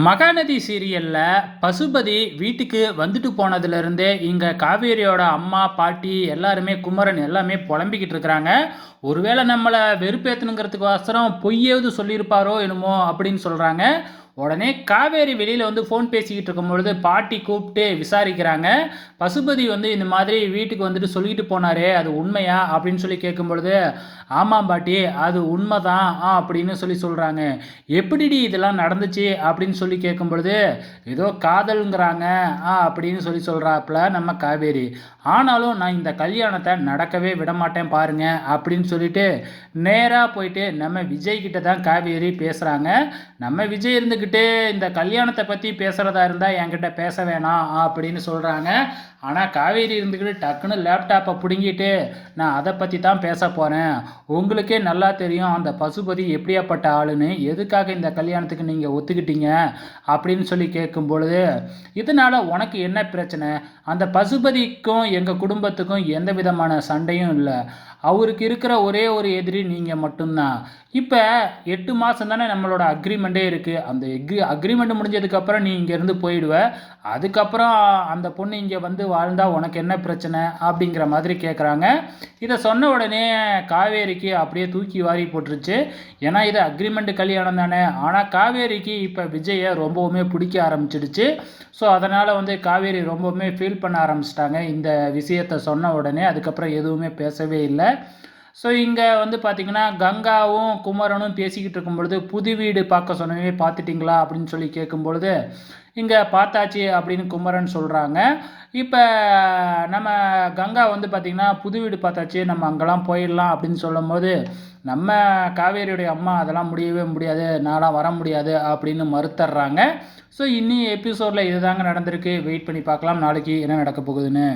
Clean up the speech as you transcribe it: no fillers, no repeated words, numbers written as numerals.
மகாநதி சீரியல்ல பசுபதி வீட்டுக்கு வந்துட்டு போனதுலேருந்தே இங்கே காவேரியோட அம்மா பாட்டி எல்லாருமே குமரன் எல்லாமே புலம்பிக்கிட்டு இருக்கிறாங்க. ஒருவேளை நம்மளை வெறுப்பேற்றணுங்கிறதுக்கோசரம் பொய்யாவது சொல்லியிருப்பாரோ என்னமோ அப்படின்னு சொல்கிறாங்க. உடனே காவேரி வெளியில் வந்து ஃபோன் பேசிக்கிட்டு இருக்கும் பொழுது பாட்டி கூப்பிட்டு விசாரிக்கிறாங்க. பசுபதி வந்து இந்த மாதிரி வீட்டுக்கு வந்துட்டு சொல்லிட்டு போனாரே அது உண்மையா அப்படின்னு சொல்லி கேட்கும் பொழுது, ஆமாம் பாட்டி அது உண்மைதான் அப்படின்னு சொல்லி சொல்கிறாங்க. எப்படிடி இதெல்லாம் நடந்துச்சு அப்படின்னு சொல்லி கேட்கும் பொழுது, ஏதோ காதல்ங்கிறாங்க அப்படின்னு சொல்லி சொல்கிறாப்புல நம்ம காவேரி. ஆனாலும் நான் இந்த கல்யாணத்தை நடக்கவே விடமாட்டேன் பாருங்க அப்படின்னு சொல்லிட்டு நேராக போயிட்டு நம்ம விஜய் கிட்ட தான் காவேரி பேசுகிறாங்க. நம்ம விஜய் இருந்துக்கிட்டு இந்த கல்யாணத்தை பற்றி பேசுகிறதா இருந்தால் என்கிட்ட பேச வேணாம் அப்படின்னு சொல்கிறாங்க. ஆனால் காவேரி இருந்துக்கிட்டு டக்குன்னு லேப்டாப்பை பிடுங்கிட்டு நான் அதை பற்றி தான் பேச போகிறேன். உங்களுக்கே நல்லா தெரியும் அந்த பசுபதி எப்படியாப்பட்ட ஆளுன்னு, எதுக்காக இந்த கல்யாணத்துக்கு நீங்கள் ஒத்துக்கிட்டீங்க அப்படின்னு சொல்லி கேட்கும் பொழுது, இதனால் உனக்கு என்ன பிரச்சனை? அந்த பசுபதிக்கும் எங்கள் குடும்பத்துக்கும் எந்த விதமான சண்டையும் இல்லை. அவருக்கு இருக்கிற ஒரே ஒரு எதிரி நீங்கள் மட்டும்தான். இப்போ 8 மாதம் தானே நம்மளோட அக்ரிமெண்ட்டே இருக்குது. அந்த அக்ரிமெண்ட் முடிஞ்சதுக்கப்புறம் நீ இங்கேருந்து போயிடுவ. அதுக்கப்புறம் அந்த பொண்ணு இங்கே வந்து வாழ்ந்தால் உனக்கு என்ன பிரச்சனை அப்படிங்கிற மாதிரி கேட்குறாங்க. இதை சொன்ன உடனே காவேரிக்கு அப்படியே தூக்கி வாரி போட்டுருச்சு. ஏன்னா இது அக்ரிமெண்ட் கல்யாணம் தானே. ஆனால் காவேரிக்கு இப்போ விஜயை ரொம்பவுமே பிடிக்க ஆரம்பிச்சிடுச்சு. ஸோ அதனால் வந்து காவேரி ரொம்பவுமே ஃபீல் பண்ண ஆரம்பிச்சிட்டாங்க இந்த விஷயத்தை சொன்ன உடனே. அதுக்கப்புறம் எதுவுமே பேசவே இல்லை. ஸோ இங்கே வந்து பார்த்திங்கன்னா கங்காவும் குமரனும் பேசிக்கிட்டு இருக்கும் பொழுது, புது வீடு பார்க்க சொன்னவே பார்த்துட்டிங்களா அப்படின்னு சொல்லி கேட்கும் பொழுது, இங்கே பார்த்தாச்சு அப்படின்னு குமரன் சொல்கிறாங்க. இப்போ நம்ம கங்கா வந்து பார்த்திங்கன்னா புது வீடு பார்த்தாச்சு, நம்ம அங்கெல்லாம் போயிடலாம் அப்படின்னு சொல்லும்போது, நம்ம காவேரியுடைய அம்மா அதெல்லாம் முடியவே முடியாது, நான்லாம் வர முடியாது அப்படின்னு மறுத்தர்றாங்க. ஸோ இன்னி எபிசோடில் இது தாங்க நடந்திருக்கு. வெயிட் பண்ணி பார்க்கலாம் நாளைக்கு என்ன நடக்க போகுதுன்னு.